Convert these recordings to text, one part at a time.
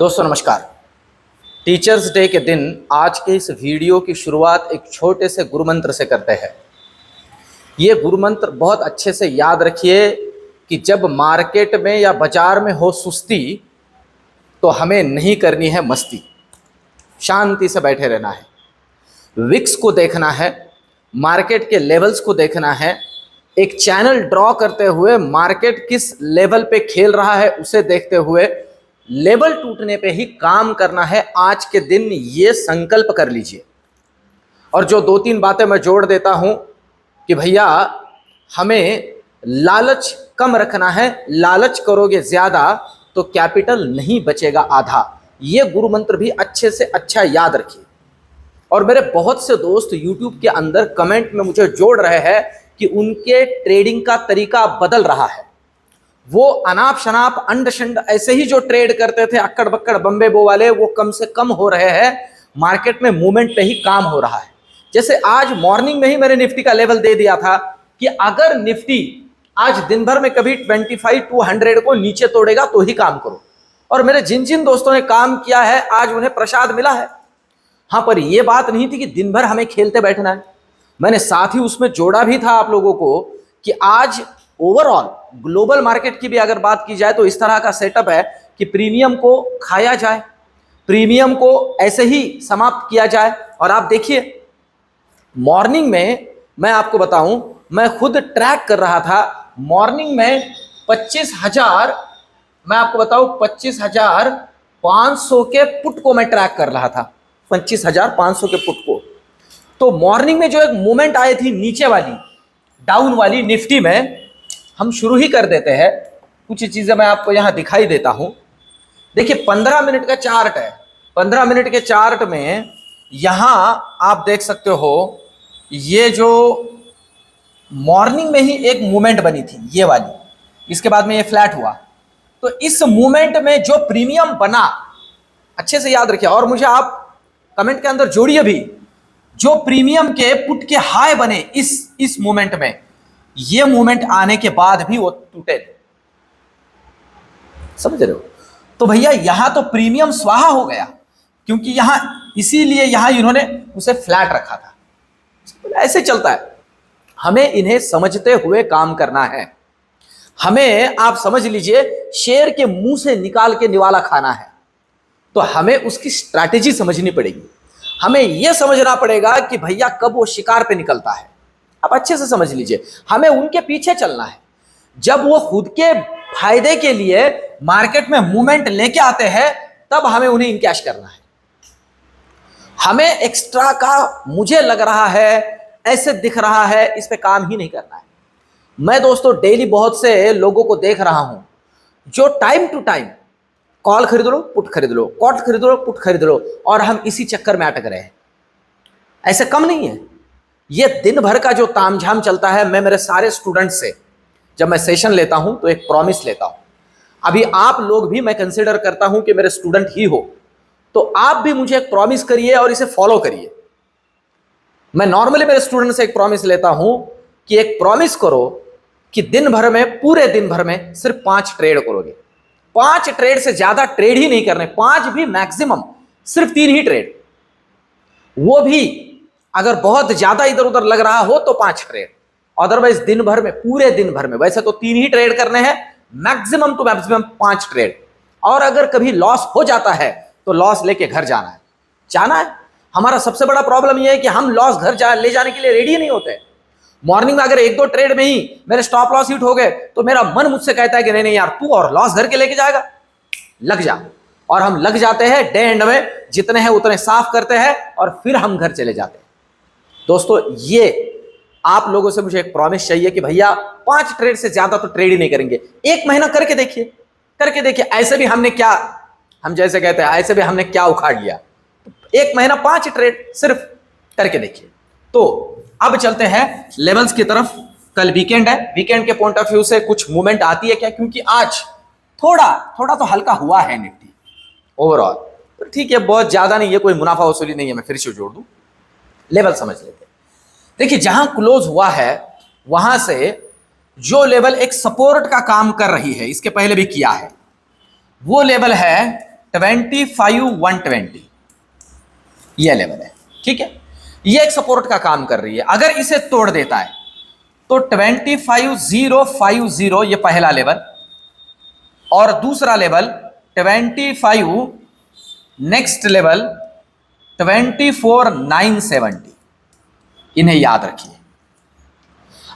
दोस्तों नमस्कार। Teachers day के दिन आज के इस वीडियो की शुरुआत एक छोटे से गुरु मंत्र से करते हैं। ये गुरु मंत्र बहुत अच्छे से याद रखिए कि जब मार्केट में या बाजार में हो सुस्ती तो हमें नहीं करनी है मस्ती, शांति से बैठे रहना है, विक्स को देखना है, मार्केट के लेवल्स को देखना है, एक चैनल ड्रॉ करते हुए मार्केट किस लेवल पे खेल रहा है उसे देखते हुए लेवल टूटने पे ही काम करना है। आज के दिन ये संकल्प कर लीजिए। और जो दो तीन बातें मैं जोड़ देता हूं कि भैया हमें लालच कम रखना है, लालच करोगे ज्यादा तो कैपिटल नहीं बचेगा आधा। ये गुरु मंत्र भी अच्छे से अच्छा याद रखिए। और मेरे बहुत से दोस्त YouTube के अंदर कमेंट में मुझे जोड़ रहे हैं कि उनके ट्रेडिंग का तरीका बदल रहा है। वो अनाप शनाप अंड शंड ऐसे ही जो ट्रेड करते थे अक्कड़ बक्कड़ बम्बे बो वाले, वो कम से कम हो रहे हैं। मार्केट में मूवमेंट पे ही काम हो रहा है। जैसे आज मॉर्निंग में ही मैंने निफ्टी का लेवल दे दिया था कि अगर निफ्टी आज दिन भर में कभी 25,200 को नीचे तोड़ेगा तो ही काम करो। और मेरे जिन जिन दोस्तों ने काम किया है आज उन्हें प्रसाद मिला है। हाँ, पर यह बात नहीं थी कि दिन भर हमें खेलते बैठना है। मैंने साथ ही उसमें जोड़ा भी था आप लोगों को कि आज ओवरऑल ग्लोबल मार्केट की भी अगर बात की जाए तो इस तरह का सेटअप है कि प्रीमियम को खाया जाए, प्रीमियम को ऐसे ही समाप्त किया जाए। और आप देखिए मॉर्निंग में मैं आपको बताऊं, मैं खुद ट्रैक कर रहा था। मॉर्निंग में 25,000, मैं आपको बताऊं 25,500 के पुट को मैं ट्रैक कर रहा था, 25,500 के पुट को। तो मॉर्निंग में जो एक मूवमेंट आई थी नीचे वाली, डाउन वाली निफ्टी में, हम शुरू ही कर देते हैं। कुछ चीजें मैं आपको यहां दिखाई देता हूं। देखिए 15 मिनट का चार्ट है। 15 मिनट के चार्ट में यहां आप देख सकते हो ये जो मॉर्निंग में ही एक मूवमेंट बनी थी ये वाली, इसके बाद में ये फ्लैट हुआ। तो इस मूवमेंट में जो प्रीमियम बना, अच्छे से याद रखिए और मुझे आप कमेंट के अंदर जोड़िए भी, जो प्रीमियम के पुट के हाई बने इस मूवमेंट में, ये मूवमेंट आने के बाद भी वो टूटे, समझ रहे हो? तो भैया यहां तो प्रीमियम स्वाहा हो गया, क्योंकि यहां इसीलिए यहां इन्होंने उसे फ्लैट रखा था। ऐसे चलता है। हमें इन्हें समझते हुए काम करना है। हमें आप समझ लीजिए शेर के मुंह से निकाल के निवाला खाना है, तो हमें उसकी स्ट्रैटेजी समझनी पड़ेगी। हमें यह समझना पड़ेगा कि भैया कब वो शिकार पे निकलता है। आप अच्छे से समझ लीजिए, हमें उनके पीछे चलना है। जब वो खुद के फायदे के लिए मार्केट में मूवमेंट लेके आते हैं तब हमें उन्हें इनकैश करना है। हमें एक्स्ट्रा का मुझे लग रहा है, ऐसे दिख रहा है, इस पे काम ही नहीं करना है। मैं दोस्तों डेली बहुत से लोगों को देख रहा हूं जो टाइम टू टाइम कॉल खरीद लो, पुट खरीद लो, कॉल खरीद लो, पुट खरीद लो, और हम इसी चक्कर में अटक रहे हैं। ऐसे कम नहीं है। ये दिन भर का जो तामझाम चलता है, मैं मेरे सारे स्टूडेंट्स से जब मैं सेशन लेता हूं तो एक प्रॉमिस लेता हूं। अभी आप लोग भी मैं कंसीडर करता हूं कि मेरे स्टूडेंट ही हो, तो आप भी मुझे एक प्रॉमिस करिए और इसे फॉलो करिए। मैं नॉर्मली मेरे स्टूडेंट से एक प्रॉमिस लेता हूं कि एक प्रॉमिस करो कि दिन भर में, पूरे दिन भर में सिर्फ 5 ट्रेड करोगे। 5 ट्रेड से ज्यादा ट्रेड ही नहीं करने, 5 भी मैक्सिमम, सिर्फ 3 ही ट्रेड। वो भी अगर बहुत ज्यादा इधर उधर लग रहा हो तो 5 ट्रेड, अदरवाइज दिन भर में, पूरे दिन भर में वैसे तो 3 ही ट्रेड करने हैं, मैक्सिमम टू मैक्सिमम 5 ट्रेड। और अगर कभी लॉस हो जाता है तो लॉस लेके घर जाना है। हमारा सबसे बड़ा प्रॉब्लम यह है कि हम लॉस घर ले जाने के लिए रेडी नहीं होते। मॉर्निंग में अगर 1-2 ट्रेड में ही मेरे स्टॉप लॉस हिट हो गए तो मेरा मन मुझसे कहता है कि नहीं नहीं यार, तू और लॉस घर के लेके जाएगा, लग जा। और हम लग जाते हैं, डे एंड में जितने हैं उतने साफ करते हैं और फिर हम घर चले जाते हैं। दोस्तों ये आप लोगों से मुझे एक प्रॉमिस चाहिए कि भैया 5 ट्रेड से ज्यादा तो ट्रेड ही नहीं करेंगे। 1 महीना करके देखिए। ऐसे भी हमने क्या, हम जैसे कहते हैं ऐसे भी हमने क्या उखाड़ लिया। 1 महीना 5 ट्रेड सिर्फ करके देखिए। तो अब चलते हैं लेवल्स की तरफ। कल वीकेंड है, वीकेंड के पॉइंट ऑफ व्यू से कुछ मूवमेंट आती है क्या? क्योंकि आज थोड़ा तो हल्का हुआ है निफ्टी ओवरऑल, तो ठीक है, बहुत ज्यादा नहीं है, कोई मुनाफा वसूली नहीं है। मैं फिर से जोड़ दूं, लेवल समझ लेते हैं। देखिए जहां क्लोज हुआ है वहां से जो लेवल एक सपोर्ट का काम कर रही है, इसके पहले भी किया है, वो लेवल है 25,120 ये लेवल है, ठीक है। ये एक सपोर्ट का काम कर रही है। अगर इसे तोड़ देता है तो 25,050 ये पहला लेवल, और दूसरा लेवल 25, नेक्स्ट लेवल 24,970, इन्हें याद रखिए।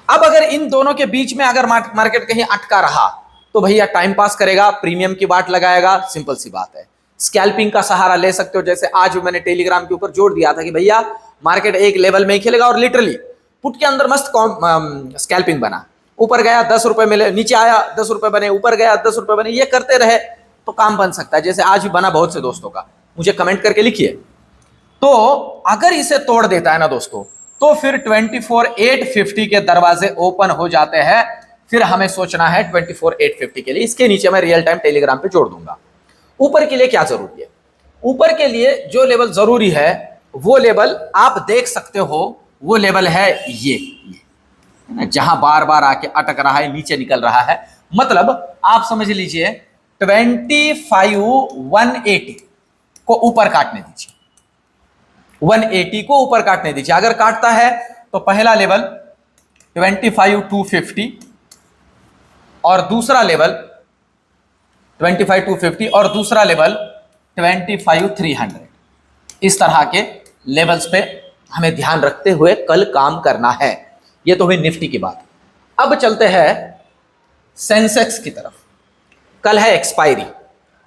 अब अगर इन दोनों के बीच में अगर मार्केट कहीं अटका रहा तो भैया टाइम पास करेगा, प्रीमियम की बाट लगाएगा, सिंपल सी बात है। स्कैल्पिंग का सहारा ले सकते हो, जैसे आज मैंने टेलीग्राम के ऊपर जोड़ दिया था कि भैया मार्केट एक लेवल में ही खेलेगा, और लिटरली पुट के अंदर मस्त स्कैल्पिंग बना, ऊपर गया 10 रुपए मिले, नीचे आया 10 रुपए बने, ऊपर गया 10 रुपए बने, ये करते रहे तो काम बन सकता है। जैसे आज भी बना बहुत से दोस्तों का, मुझे कमेंट करके लिखिए। तो अगर इसे तोड़ देता है ना दोस्तों, तो फिर 24,850 के दरवाजे ओपन हो जाते हैं। फिर हमें सोचना है 24,850 के लिए। इसके नीचे मैं रियल टाइम टेलीग्राम पे जोड़ दूंगा। ऊपर के लिए क्या जरूरी है? ऊपर के लिए जो लेवल जरूरी है वो लेवल आप देख सकते हो, वो लेवल है ये जहां बार बार आके अटक रहा है, नीचे निकल रहा है। मतलब आप समझ लीजिए 25,180 को ऊपर काटने दीजिए, 180 को ऊपर काटने दीजिए। अगर काटता है तो पहला लेवल 25,250 और दूसरा लेवल 25,250 और दूसरा लेवल 25,300। इस तरह के लेवल्स पे हमें ध्यान रखते हुए कल काम करना है। ये तो हुई निफ्टी की बात। अब चलते हैं सेंसेक्स की तरफ। कल है एक्सपायरी,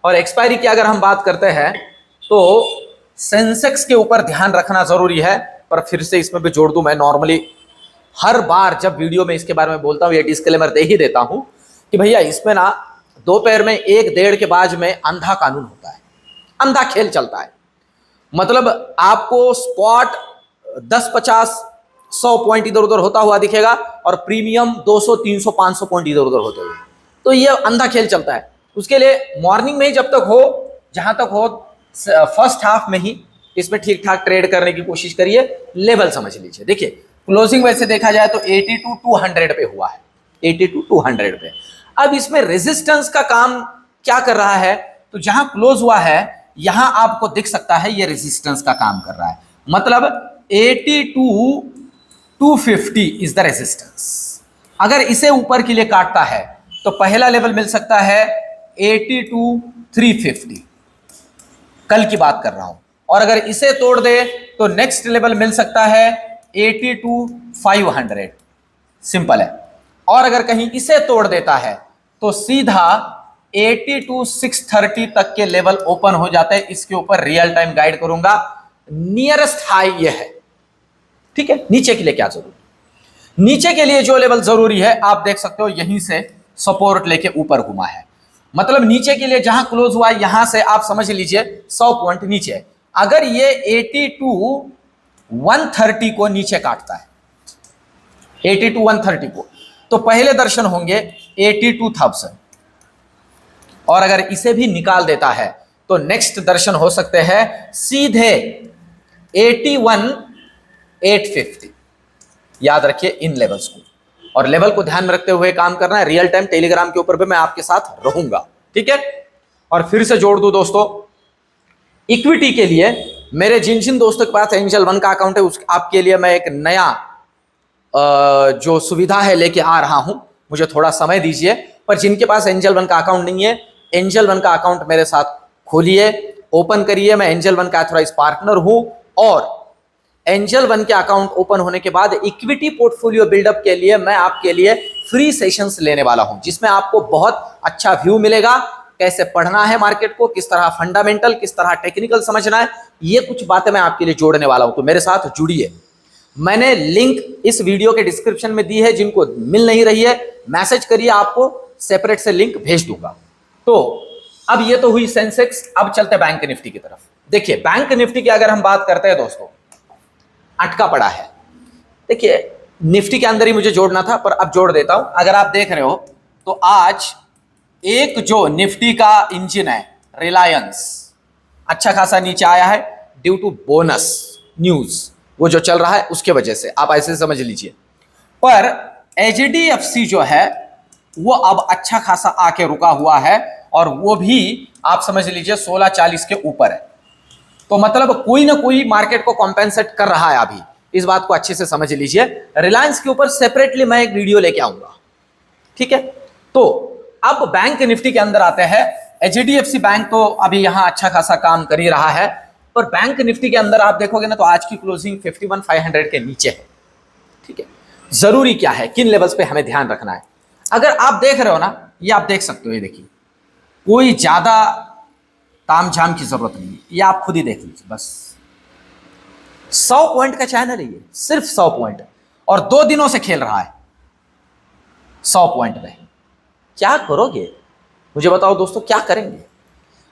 और एक्सपायरी की अगर हम बात करते हैं तो सेंसेक्स के ऊपर ध्यान रखना जरूरी है। पर फिर से इसमें भी जोड़ दूं, मैं नॉर्मली हर बार जब वीडियो में इसके बारे में बोलता हूं, ये डिस्क्लेमर दे ही देता हूं कि भैया इसमें ना दो पैर में एक डेढ़ के बाज में अंधा कानून होता है, अंधा खेल चलता है। मतलब आपको स्पॉट 10, 50, 100 पॉइंट इधर उधर होता हुआ दिखेगा, और प्रीमियम 200, 300, 500 पॉइंट इधर उधर होते हुए। तो ये अंधा खेल चलता है। उसके लिए मॉर्निंग में ही जब तक हो, जहां तक हो, फर्स्ट हाफ में ही इसमें ठीक ठाक ट्रेड करने की कोशिश करिए। लेवल समझ लीजिए। देखिए क्लोजिंग वैसे देखा जाए तो 82,200 पे हुआ है, 82,200 पे। अब इसमें रेजिस्टेंस का काम क्या कर रहा है? तो जहां क्लोज हुआ है यहां आपको दिख सकता है ये रेजिस्टेंस का काम कर रहा है। मतलब 82,250 इज द रेजिस्टेंस। अगर इसे ऊपर के लिए काटता है तो पहला लेवल मिल सकता है 82,350, कल की बात कर रहा हूं। और अगर इसे तोड़ दे तो नेक्स्ट लेवल मिल सकता है 82,500, सिंपल है। और अगर कहीं इसे तोड़ देता है तो सीधा 82,630 तक के लेवल ओपन हो जाते हैं। इसके ऊपर रियल टाइम गाइड करूंगा। नियरेस्ट हाई ये है, ठीक है। नीचे के लिए क्या जरूरी? नीचे के लिए जो लेवल जरूरी है आप देख सकते हो, यहीं से सपोर्ट लेके ऊपर घुमा है। मतलब नीचे के लिए जहां क्लोज हुआ है यहां से आप समझ लीजिए 100 पॉइंट नीचे है। अगर ये 82,130 को नीचे काटता है, 82,130 को, तो पहले दर्शन होंगे 82,000। और अगर इसे भी निकाल देता है तो नेक्स्ट दर्शन हो सकते हैं सीधे 81,850। याद रखिए इन लेवल्स को, और लेवल को ध्यान में रखते हुए काम करना है। रियल टाइम टेलीग्राम के ऊपर भी मैं आपके साथ रहूंगा, ठीक है। और फिर से जोड़ दूं दोस्तों, इक्विटी के लिए मेरे जिन जिन दोस्तों के पास एंजल वन का अकाउंट है, उस आपके लिए मैं एक नया जो सुविधा है लेके आ रहा हूं। मुझे थोड़ा समय दीजिए। पर जिनके पास एंजल वन का अकाउंट नहीं है, एंजल वन का अकाउंट मेरे साथ खोलिए, ओपन करिए। मैं एंजल वन का ऑथराइज्ड पार्टनर हूं, और एंजल वन के अकाउंट ओपन होने के बाद इक्विटी पोर्टफोलियो बिल्डअप के लिए मैं आपके लिए फ्री सेशंस लेने वाला हूं, जिसमें आपको बहुत अच्छा व्यू मिलेगा। कैसे पढ़ना है मार्केट को, किस तरह फंडामेंटल, किस तरह टेक्निकल समझना है, ये कुछ बातें मैं आपके लिए जोड़ने वाला हूं। तो मेरे साथ जुड़िए। मैंने लिंक इस वीडियो के डिस्क्रिप्शन में दी है। जिनको मिल नहीं रही है मैसेज करिए, आपको सेपरेट से लिंक भेज दूंगा। तो अब ये तो हुई सेंसेक्स। अब चलते बैंक निफ्टी की तरफ। देखिए बैंक निफ्टी की अगर हम बात करते हैं दोस्तों, अटका पड़ा है। देखिए निफ्टी के अंदर ही मुझे जोड़ना था, पर अब जोड़ देता हूं। अगर आप देख रहे हो तो आज एक जो निफ्टी का इंजन है रिलायंस, अच्छा खासा नीचे आया है ड्यू टू बोनस न्यूज, वो जो चल रहा है उसके वजह से, आप ऐसे समझ लीजिए। पर एचडीएफसी जो है वो अब अच्छा खासा आके रुका हुआ है, और वो भी आप समझ लीजिए 1640 के ऊपर है। तो मतलब कोई ना कोई मार्केट को कॉम्पेंसेट कर रहा है अभी, इस बात को अच्छे से समझ लीजिए। रिलायंस के ऊपर सेपरेटली मैं एक वीडियो लेके आऊंगा, ठीक है। तो अब बैंक निफ्टी के अंदर आते हैं। एचडीएफसी बैंक तो अभी यहां अच्छा खासा काम कर ही रहा है, पर बैंक निफ्टी के अंदर आप देखोगे ना तो आज की क्लोजिंग 51,500 के नीचे है, ठीक है। जरूरी क्या है, किन लेवल्स पे हमें ध्यान रखना है, अगर आप देख रहे हो ना, ये आप देख सकते हो, ये देखिए कोई ज्यादा तामझाम की जरूरत नहीं है, ये आप खुद ही देख लीजिए। बस 100 पॉइंट का चैनल है ये, सिर्फ 100 पॉइंट, और 2 दिनों से खेल रहा है 100 पॉइंट में। क्या करोगे मुझे बताओ दोस्तों, क्या करेंगे?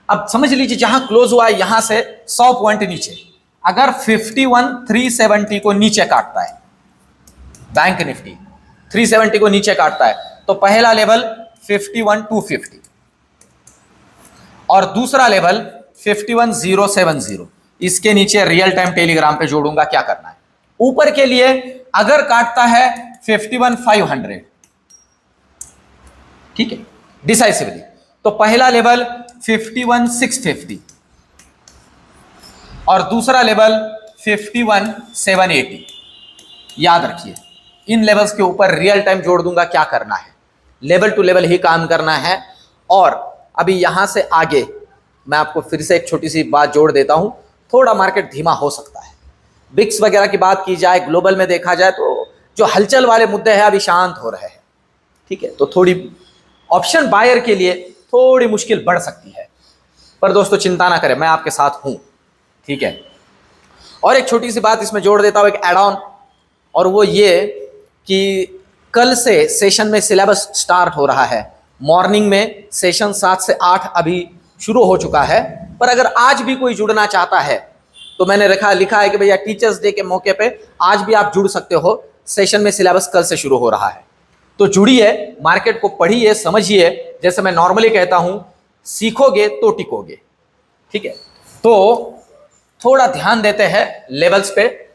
अब समझ लीजिए जहां क्लोज हुआ है यहां से 100 पॉइंट नीचे, अगर 51,370 को नीचे काटता है बैंक निफ्टी, 370 को नीचे काटता है, तो पहला लेवल 51,250 और दूसरा लेवल 51,070। इसके नीचे रियल टाइम टेलीग्राम पे जोड़ूंगा क्या करना है। ऊपर के लिए अगर काटता है 51,500, ठीक है, डिसाइसिवली, तो पहला लेवल 51,650 और दूसरा लेवल 51,780। याद रखिए, इन लेवल्स के ऊपर रियल टाइम जोड़ दूंगा क्या करना है, लेवल टू लेवल ही काम करना है। और अभी यहां से आगे मैं आपको फिर से एक छोटी सी बात जोड़ देता हूं, थोड़ा मार्केट धीमा हो सकता है। बिक्स वगैरह की बात की जाए, ग्लोबल में देखा जाए तो जो हलचल वाले मुद्दे हैं अभी शांत हो रहे हैं, ठीक है। तो थोड़ी ऑप्शन बायर के लिए थोड़ी मुश्किल बढ़ सकती है, पर दोस्तों चिंता ना करें, मैं आपके साथ हूं, ठीक है। और एक छोटी सी बात इसमें जोड़ देता हूं, एक एड ऑन, और वो ये कि कल से सेशन में सिलेबस स्टार्ट हो रहा है। मॉर्निंग में सेशन 7 से 8 अभी शुरू हो चुका है, पर अगर आज भी कोई जुड़ना चाहता है तो मैंने लिखा है कि भैया टीचर्स डे के मौके पे आज भी आप जुड़ सकते हो, सेशन में सिलेबस कल से शुरू हो रहा है। तो जुड़िए, मार्केट को पढ़िए, समझिए, जैसे मैं नॉर्मली कहता हूं, सीखोगे तो टिकोगे, ठीक है। तो थोड़ा ध्यान देते हैं लेवल्स पे।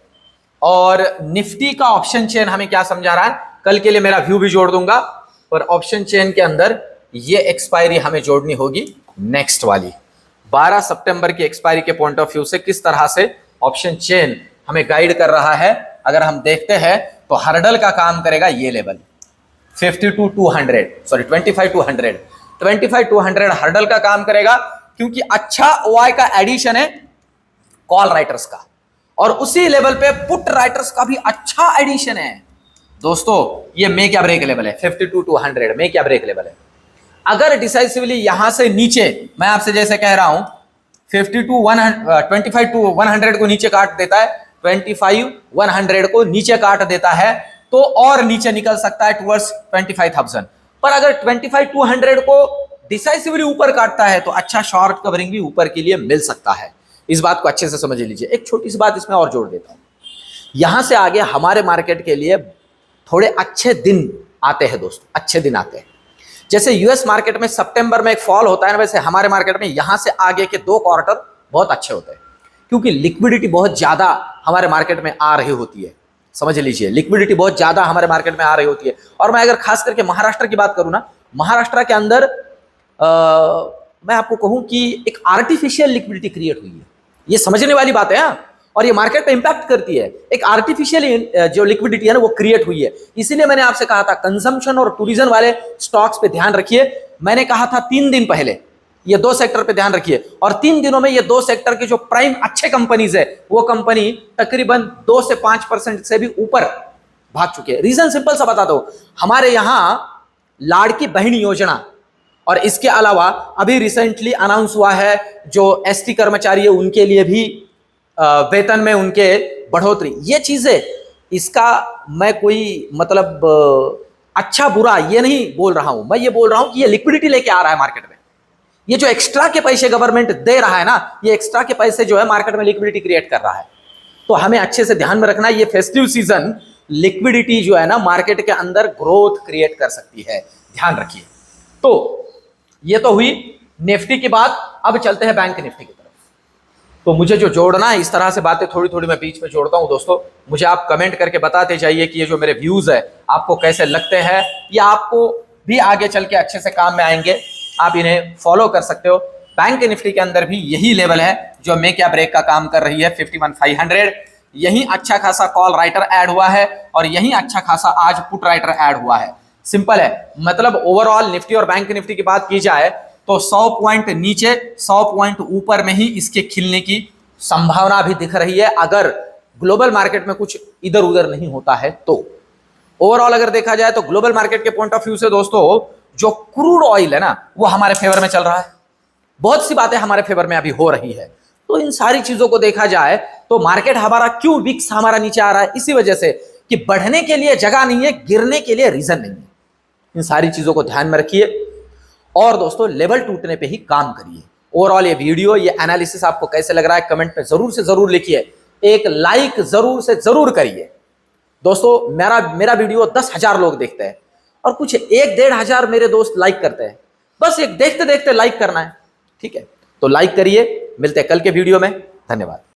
और निफ्टी का ऑप्शन चेन हमें क्या समझा रहा है, कल के लिए मेरा व्यू भी जोड़ दूंगा, पर ऑप्शन चेन के अंदर ये एक्सपायरी हमें जोड़नी होगी नेक्स्ट वाली 12 सितंबर की एक्सपायरी के पॉइंट ऑफ व्यू से किस तरह से ऑप्शन चेन हमें गाइड कर रहा है। अगर हम देखते हैं तो हर्डल का काम करेगा ये लेवल 52,200, सॉरी 25,200, 25,200 हर्डल का काम करेगा, क्योंकि अच्छा ओआई का एडिशन है कॉल राइटर्स का, और उसी लेवल पे पुट राइटर्स का भी अच्छा एडिशन है दोस्तों। ये मेक या ब्रेक लेवल है 52,200, मेक या ब्रेक लेवल है। अगर डिसाइसिवली यहां से नीचे, मैं आपसे जैसे कह रहा हूं 25,100 को नीचे काट देता है, 25,100 को नीचे काट देता है, तो और नीचे निकल सकता है टुवर्ड्स 25,000। पर अगर 25,200 को डिसाइसिवली ऊपर काटता है तो अच्छा शॉर्ट कवरिंग भी ऊपर के लिए मिल सकता है। इस बात को अच्छे से समझ लीजिए। एक छोटी सी बात इसमें और जोड़ देता हूं, यहां से आगे हमारे मार्केट के लिए थोड़े अच्छे दिन आते हैं दोस्तों, अच्छे दिन आते हैं। जैसे यूएस मार्केट में सितंबर में एक फॉल होता है ना, वैसे हमारे मार्केट में यहां से आगे के 2 क्वार्टर बहुत अच्छे होते हैं, क्योंकि लिक्विडिटी बहुत ज्यादा हमारे मार्केट में आ रही होती है। समझ लीजिए, लिक्विडिटी बहुत ज्यादा हमारे मार्केट में आ रही होती है। और मैं अगर खास करके महाराष्ट्र की बात करूं ना, महाराष्ट्र के अंदर मैं आपको कहूं कि एक आर्टिफिशियल लिक्विडिटी क्रिएट हुई है। ये समझने वाली बात है हाँ? और ये मार्केट पे इंपैक्ट करती है। एक आर्टिफिशियल जो लिक्विडिटी है ना वो क्रिएट हुई है। इसीलिए मैंने आपसे कहा था कंजम्पशन और टूरिज्म वाले स्टॉक्स पे ध्यान रखिए। मैंने कहा था 3 दिन पहले ये 2 सेक्टर पे ध्यान रखिए, और 3 दिनों में ये 2 सेक्टर के जो प्राइम अच्छे कंपनीज है वो कंपनी तकरीबन 2 से 5% से भी ऊपर भाग चुके हैं। रीजन सिंपल सा बताता हूं, हमारे यहां लाड़की बहन योजना और इसके अलावा अभी रिसेंटली अनाउंस हुआ है जो एसटी कर्मचारी है उनके लिए भी वेतन में उनके बढ़ोतरी। ये चीजें, इसका मैं कोई मतलब अच्छा बुरा ये नहीं बोल रहा हूं, मैं ये बोल रहा हूं कि ये लिक्विडिटी लेके आ रहा है मार्केट में। ये जो एक्स्ट्रा के पैसे गवर्नमेंट दे रहा है ना, ये एक्स्ट्रा के पैसे जो है मार्केट में लिक्विडिटी क्रिएट कर रहा है। तो हमें अच्छे से ध्यान में रखना है, ये फेस्टिव सीजन लिक्विडिटी जो है ना मार्केट के अंदर ग्रोथ क्रिएट कर सकती है, ध्यान रखिए। तो ये तो हुई निफ्टी की बात। अब चलते हैं बैंक निफ्टी की तरफ। तो मुझे जो जोड़ना है, इस तरह से बातें थोड़ी थोड़ी मैं बीच में जोड़ता हूं दोस्तों। मुझे आप कमेंट करके बताते जाइए कि ये जो मेरे व्यूज है आपको कैसे लगते हैं, या आपको भी आगे चल के अच्छे से काम में आएंगे। आप इन्हें फॉलो कर सकते हो। बैंक निफ्टी के अंदर भी यही लेवल है जो मेक या ब्रेक का काम कर रही है, 51,500। यही अच्छा खासा कॉल राइटर ऐड हुआ है और यही अच्छा खासा आज पुट राइटर ऐड हुआ है। सिंपल है, मतलब ओवरऑल निफ्टी और बैंक निफ्टी की बात की जाए तो 100 पॉइंट नीचे 100 पॉइंट ऊपर में ही इसके खिलने की संभावना भी दिख रही है, अगर ग्लोबल मार्केट में कुछ इधर उधर नहीं होता है तो। ओवरऑल अगर देखा जाए तो ग्लोबल मार्केट के पॉइंट ऑफ व्यू से दोस्तों, जो क्रूड ऑयल है ना, वो हमारे फेवर में चल रहा है। बहुत सी बातें हमारे फेवर में अभी हो रही है। तो इन सारी चीजों को देखा जाए तो मार्केट हमारा क्यों विक्स हमारा नीचे आ रहा है, इसी वजह से कि बढ़ने के लिए जगह नहीं है, गिरने के लिए रीजन नहीं है। इन सारी चीजों को ध्यान में रखिए और दोस्तों लेवल टूटने पे ही काम करिए। ओवरऑल ये वीडियो, ये एनालिसिस आपको कैसे लग रहा है कमेंट में जरूर से जरूर लिखिए, एक लाइक जरूर से जरूर करिए। दोस्तों मेरा वीडियो 10,000 लोग देखते हैं और कुछ 1-1.5 मेरे दोस्त लाइक करते हैं। बस एक देखते देखते लाइक करना है, ठीक है? तो लाइक करिए। मिलते हैं कल के वीडियो में। धन्यवाद।